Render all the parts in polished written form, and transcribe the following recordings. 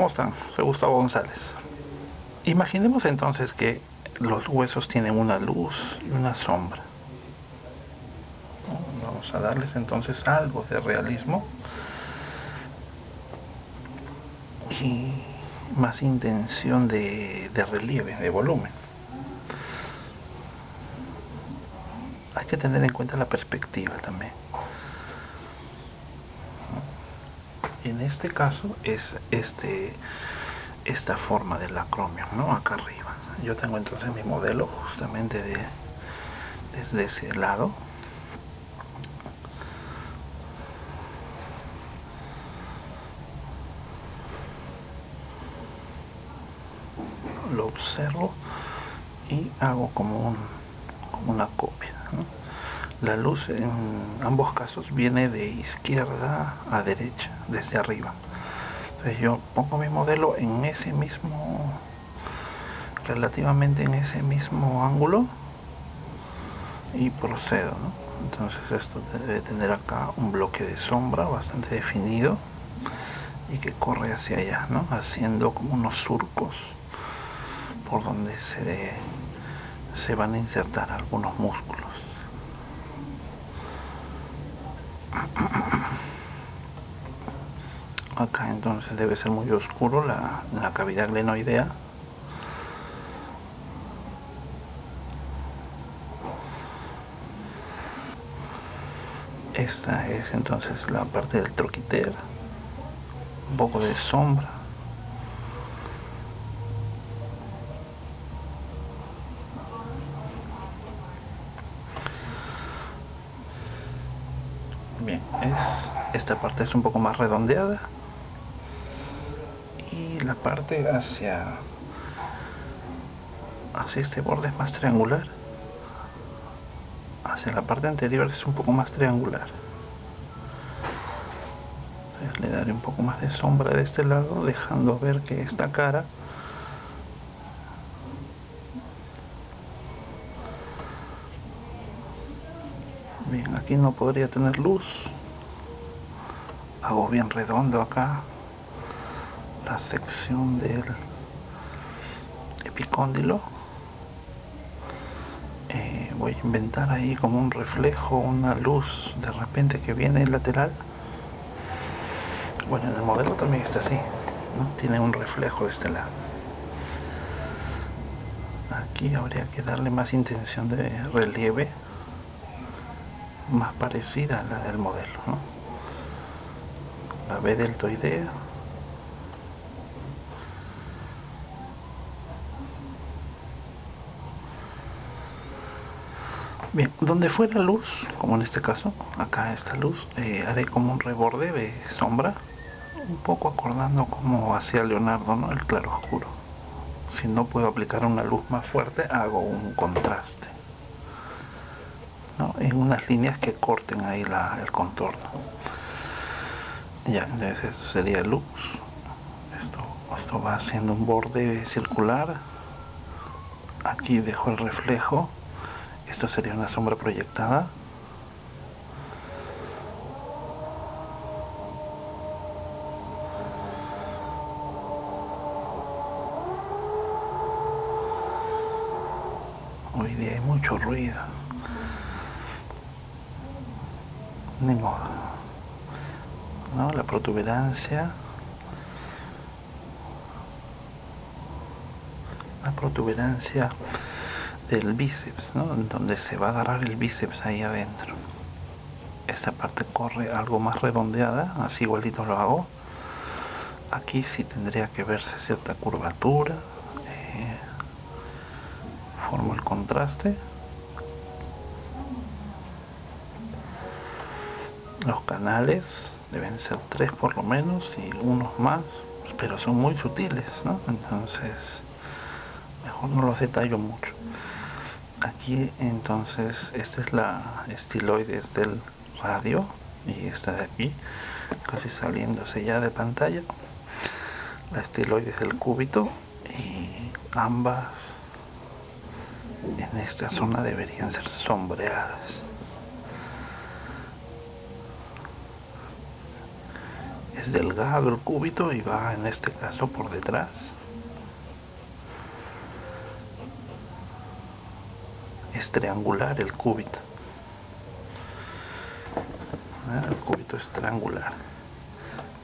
¿Cómo están? Soy Gustavo González. Imaginemos entonces que los huesos tienen una luz y una sombra. Vamos a darles entonces algo de realismo y más intención de relieve, de volumen. Hay que tener en cuenta la perspectiva también. En este caso es esta forma del acromio, ¿no? Acá arriba. Yo tengo entonces mi modelo justamente desde ese lado. Lo observo y hago como una copia, ¿no? La luz en ambos casos viene de izquierda a derecha, desde arriba. Entonces yo pongo mi modelo en ese mismo, relativamente en ese mismo ángulo y procedo, ¿no? Entonces esto debe tener acá un bloque de sombra bastante definido y que corre hacia allá, ¿no? Haciendo como unos surcos por donde se van a insertar algunos músculos. Acá entonces debe ser muy oscuro la cavidad glenoidea. Esta es entonces la parte del troquiter, un poco de sombra. Bien, esta parte es un poco más redondeada y la parte hacia este borde es más triangular. Hacia la parte anterior es un poco más triangular. Entonces le daré un poco más de sombra de este lado, dejando ver que esta cara bien, aquí no podría tener luz. Hago bien redondo acá la sección del epicóndilo. Voy a inventar ahí como un reflejo, una luz de repente que viene lateral. Bueno, en el modelo también está así, ¿no? Tiene un reflejo de este lado. Aquí habría que darle más intención de relieve, más parecida a la del modelo, ¿no? La B deltoidea. Bien, donde fuera luz, como en este caso, acá esta luz, haré como un reborde de sombra, un poco acordando como hacia Leonardo, ¿no? El claro oscuro. Si no puedo aplicar una luz más fuerte, hago un contraste, ¿no? En unas líneas que corten ahí el contorno. Ya, entonces esto sería luz. Esto va haciendo un borde circular. Aquí dejo el reflejo. Esto sería una sombra proyectada. Hoy día hay mucho ruido. Ni modo, ¿no? La protuberancia del bíceps, ¿no? Donde se va a agarrar el bíceps ahí adentro. Esta parte corre algo más redondeada, así igualito lo hago. Aquí sí tendría que verse cierta curvatura. Formo el contraste. Los canales deben ser 3 por lo menos y unos más, pero son muy sutiles, ¿no? Entonces mejor no los detallo mucho. Aquí entonces esta es la estiloides del radio y esta de aquí casi saliéndose ya de pantalla, la estiloides del cúbito, y ambas en esta zona deberían ser sombreadas. es delgado el cúbito y va en este caso por detrás. Es triangular el cúbito. El cúbito es triangular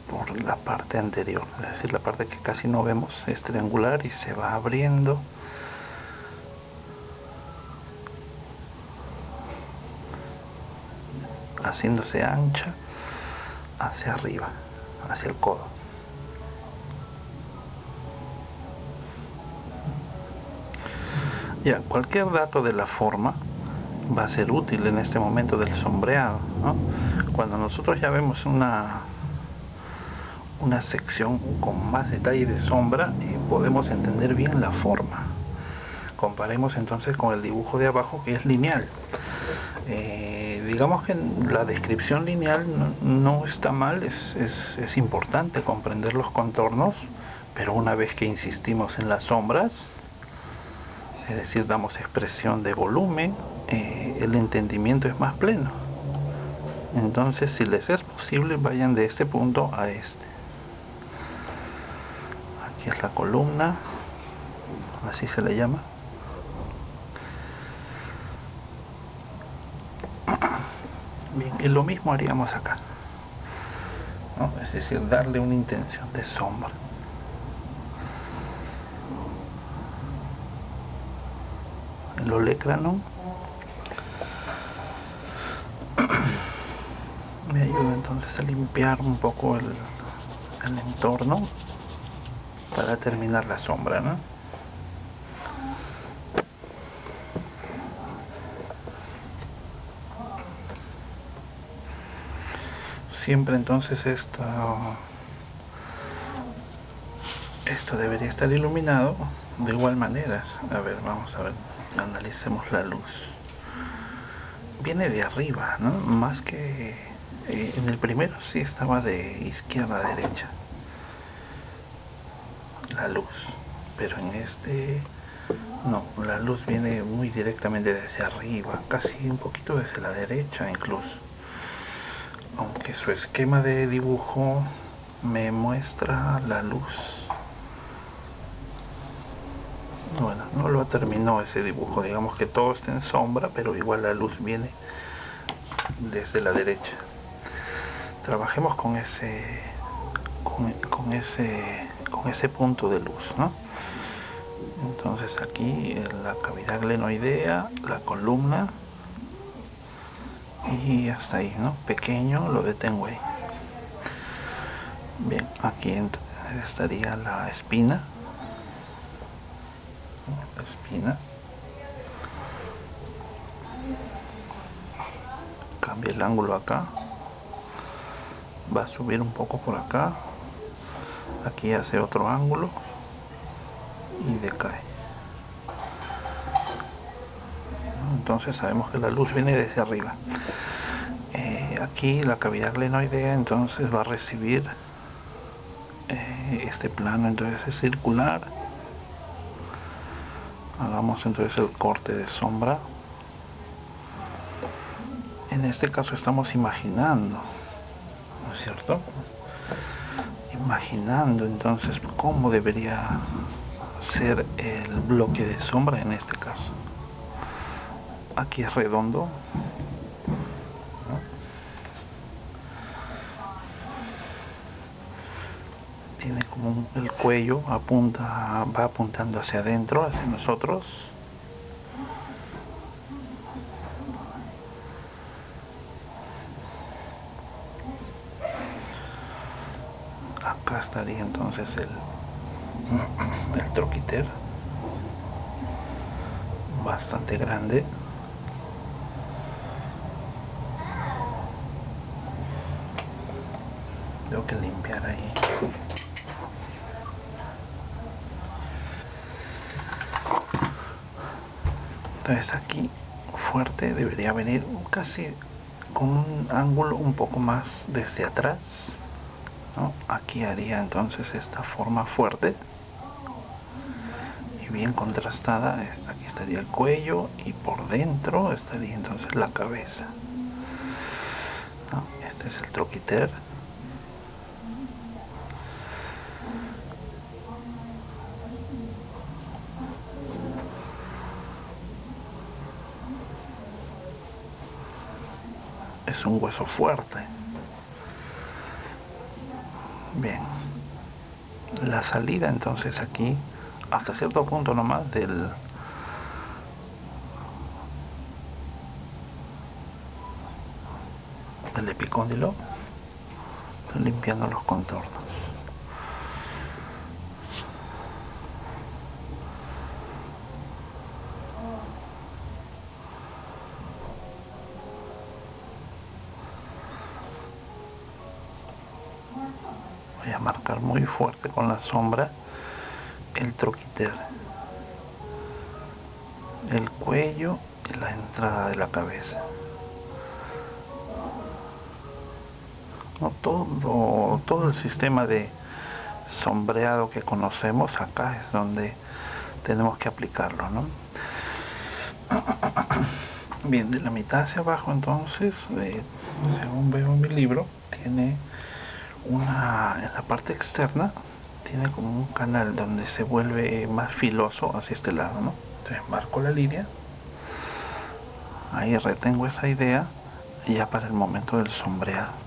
por la parte anterior, es decir, la parte que casi no vemos es triangular y se va abriendo haciéndose ancha hacia arriba, hacia el codo. Ya, cualquier dato de la forma va a ser útil en este momento del sombreado, ¿no? Cuando nosotros ya vemos una sección con más detalle de sombra, podemos entender bien la forma. Comparemos entonces con el dibujo de abajo, que es lineal. Digamos que la descripción lineal no está mal, es importante comprender los contornos, pero una vez que insistimos en las sombras, es decir, damos expresión de volumen, el entendimiento es más pleno. Entonces, si les es posible, vayan de este punto a este. Aquí es la columna, así se le llama. Bien, y lo mismo haríamos acá, ¿no? Es decir, darle una intención de sombra. El olecranon me ayuda entonces a limpiar un poco el entorno para terminar la sombra, ¿no? Siempre entonces esto debería estar iluminado de igual manera. A ver, vamos a ver, analicemos la luz. Viene de arriba, ¿no? Más que en el primero sí estaba de izquierda a derecha la luz, pero en este no, la luz viene muy directamente desde arriba, casi un poquito desde la derecha incluso, aunque su esquema de dibujo me muestra la luz. Bueno, no lo terminó ese dibujo, digamos que todo está en sombra, pero igual la luz viene desde la derecha. Trabajemos con ese punto de luz, ¿no? Entonces aquí la cavidad glenoidea, la columna, y hasta ahí, ¿no? Pequeño, lo detengo ahí. Bien, aquí estaría la espina. La espina. Cambia el ángulo acá. Va a subir un poco por acá. Aquí hace otro ángulo y decae. Entonces sabemos que la luz viene desde arriba. Aquí la cavidad glenoidea entonces va a recibir este plano, entonces es circular. Hagamos entonces el corte de sombra. En este caso estamos imaginando, ¿no es cierto? Imaginando entonces cómo debería ser el bloque de sombra en este caso. Aquí es redondo, ¿no? Tiene como el cuello va apuntando hacia adentro, hacia nosotros. Acá estaría entonces el troquiter, bastante grande. Tengo que limpiar ahí. Entonces aquí fuerte debería venir casi con un ángulo un poco más desde atrás, ¿no? Aquí haría entonces esta forma fuerte y bien contrastada. Aquí estaría el cuello y por dentro estaría entonces la cabeza, ¿no? Este es el troquiter. es un hueso fuerte. Bien, la salida entonces aquí hasta cierto punto nomás del epicóndilo, limpiando los contornos. Voy a marcar muy fuerte con la sombra el troquiter, el cuello y la entrada de la cabeza. No, todo el sistema de sombreado que conocemos acá es donde tenemos que aplicarlo, ¿no? Bien, de la mitad hacia abajo entonces, según veo en mi libro, tiene en la parte externa tiene como un canal donde se vuelve más filoso hacia este lado, ¿no? Entonces marco la línea, ahí retengo esa idea ya para el momento del sombreado.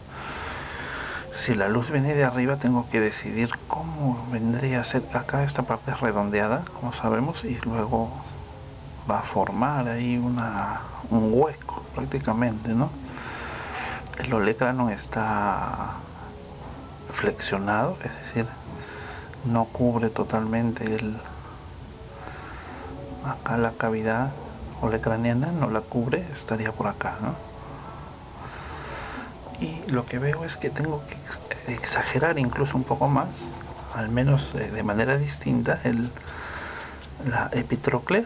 Si la luz viene de arriba, tengo que decidir cómo vendría a ser. Acá esta parte es redondeada, como sabemos, y luego va a formar ahí un hueco prácticamente, ¿no? El olecranon está flexionado, es decir, no cubre totalmente acá la cavidad olecraniana, no la cubre, estaría por acá, ¿no? Y lo que veo es que tengo que exagerar incluso un poco más, al menos de manera distinta, la epitróclea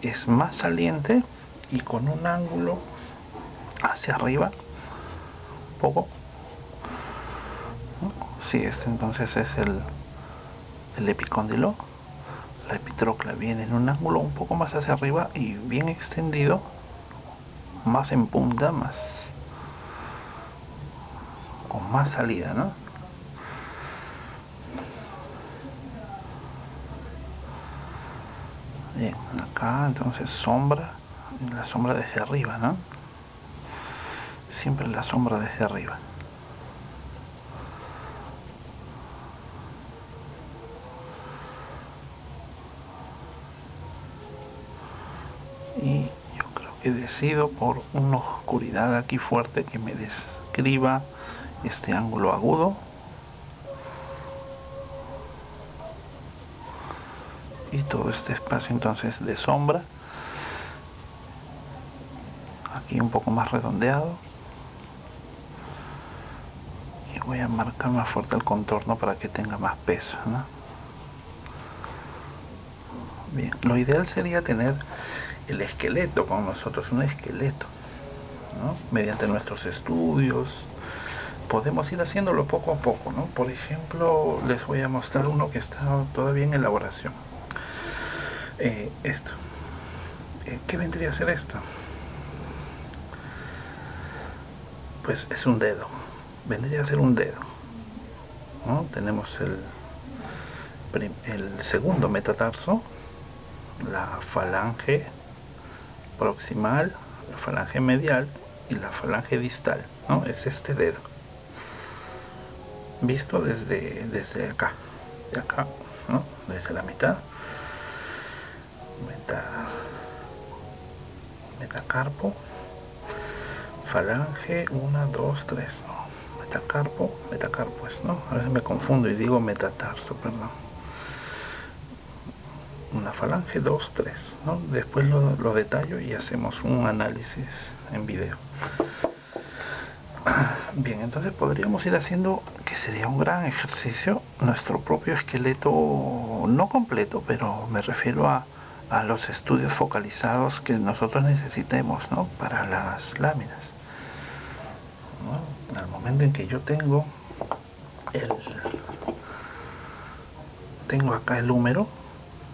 es más saliente y con un ángulo hacia arriba, un poco, ¿no? Sí, este entonces es el epicóndilo. La epitróclea viene en un ángulo un poco más hacia arriba y bien extendido, más en punta, con más salida, ¿no? Bien, acá entonces sombra, la sombra desde arriba, ¿no? Siempre la sombra desde arriba. Y yo creo que decido por una oscuridad aquí fuerte que me describa este ángulo agudo. Y todo este espacio entonces de sombra, aquí un poco más redondeado, y voy a marcar más fuerte el contorno para que tenga más peso, ¿no? Bien, lo ideal sería tener el esqueleto con nosotros, un esqueleto, ¿no? Mediante nuestros estudios podemos ir haciéndolo poco a poco, ¿no? Por ejemplo, les voy a mostrar uno que está todavía en elaboración. Esto. ¿Qué vendría a ser esto? Pues es un dedo. Vendría a ser un dedo, ¿no? Tenemos el segundo metatarso, la falange proximal, la falange medial y la falange distal, ¿no? Es este dedo visto desde acá, de acá, ¿no? Desde la mitad, metacarpo, falange 1, 2, 3, ¿no? Metacarpo es, ¿no? A veces me confundo y digo metatarso, perdón. Una falange 2, 3, ¿no? Después lo detallo y hacemos un análisis en video. Bien, entonces podríamos ir haciendo, que sería un gran ejercicio, nuestro propio esqueleto, no completo, pero me refiero a los estudios focalizados que nosotros necesitemos, ¿no? Para las láminas, ¿no? Al momento en que yo tengo acá el húmero,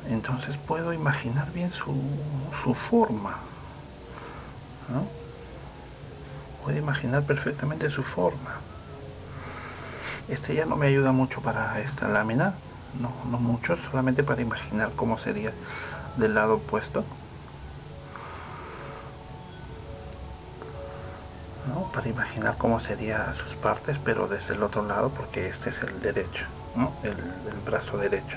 entonces puedo imaginar bien su forma, ¿no? Puedo imaginar perfectamente su forma. Este ya no me ayuda mucho para esta lámina, no mucho, solamente para imaginar cómo sería del lado opuesto, ¿no? para imaginar cómo serían sus partes, pero desde el otro lado, porque este es el derecho, ¿no? El brazo derecho,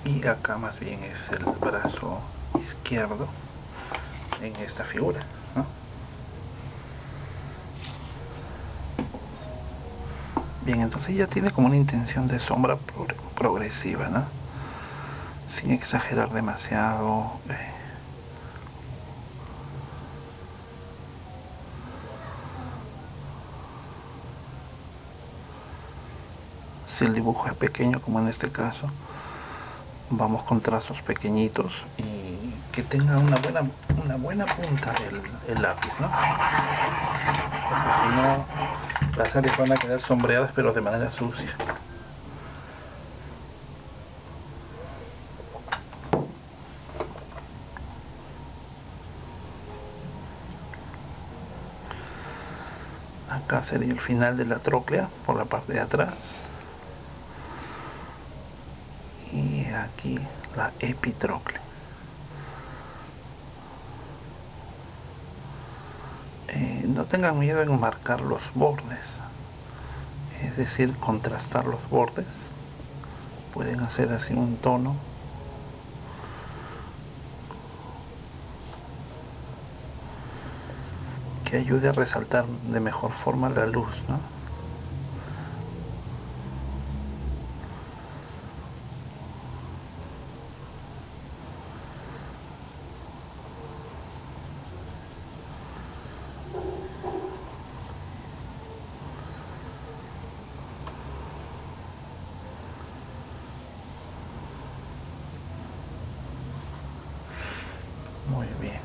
y acá más bien es el brazo izquierdo en esta figura, ¿no? Bien, entonces ya tiene como una intención de sombra progresiva, ¿no? Sin exagerar demasiado. Si el dibujo es pequeño, como en este caso, vamos con trazos pequeñitos y que tenga una buena punta el lápiz, ¿no? Porque si no, las áreas van a quedar sombreadas, pero de manera sucia. Acá sería el final de la tróclea por la parte de atrás, y aquí la epitróclea. No tengan miedo en marcar los bordes, es decir, contrastar los bordes. Pueden hacer así un tono que ayude a resaltar de mejor forma la luz, ¿no? Muy bien.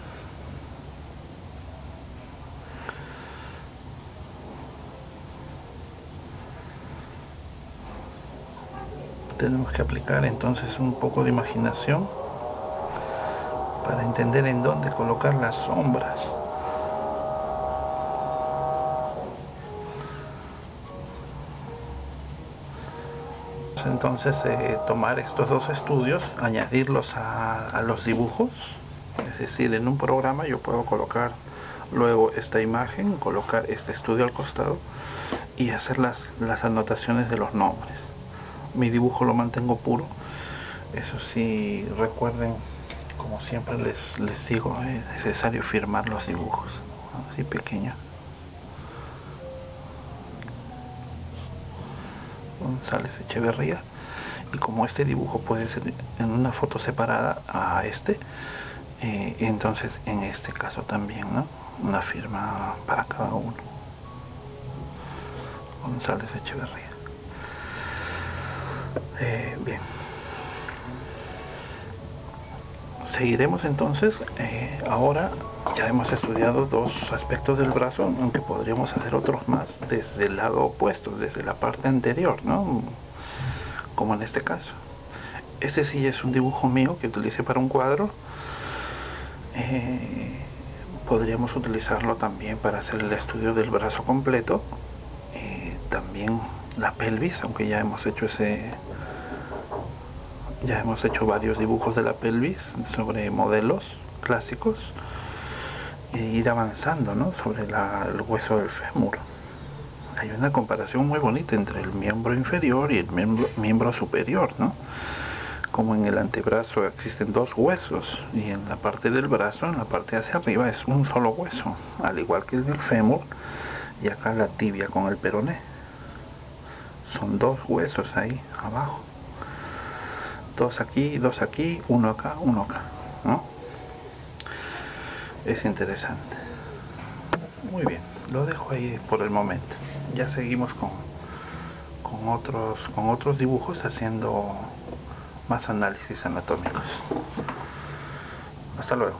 Tenemos que aplicar entonces un poco de imaginación para entender en dónde colocar las sombras. Entonces tomar estos dos estudios, añadirlos a los dibujos, es decir, en un programa yo puedo colocar luego esta imagen, colocar este estudio al costado y hacer las anotaciones de los nombres. Mi dibujo lo mantengo puro, eso sí, recuerden, como siempre les digo, es necesario firmar los dibujos, ¿no? Así pequeño. González Echeverría, y como este dibujo puede ser en una foto separada a este, entonces en este caso también, ¿no? Una firma para cada uno. González Echeverría. Bien, seguiremos entonces. Ahora ya hemos estudiado dos aspectos del brazo, aunque podríamos hacer otros más desde el lado opuesto, desde la parte anterior, ¿no? Como en este caso. Este sí es un dibujo mío que utilicé para un cuadro. Podríamos utilizarlo también para hacer el estudio del brazo completo. También la pelvis, aunque ya hemos hecho varios dibujos de la pelvis sobre modelos clásicos, e ir avanzando, ¿no? Sobre el hueso del fémur. Hay una comparación muy bonita entre el miembro inferior y el miembro superior, ¿no? Como en el antebrazo existen dos huesos y en la parte del brazo, en la parte hacia arriba, es un solo hueso, al igual que en el fémur, y acá la tibia con el peroné. Son dos huesos ahí abajo, dos aquí, uno acá, ¿no? Es interesante. Muy bien, lo dejo ahí por el momento. Ya seguimos con otros dibujos, haciendo más análisis anatómicos. Hasta luego.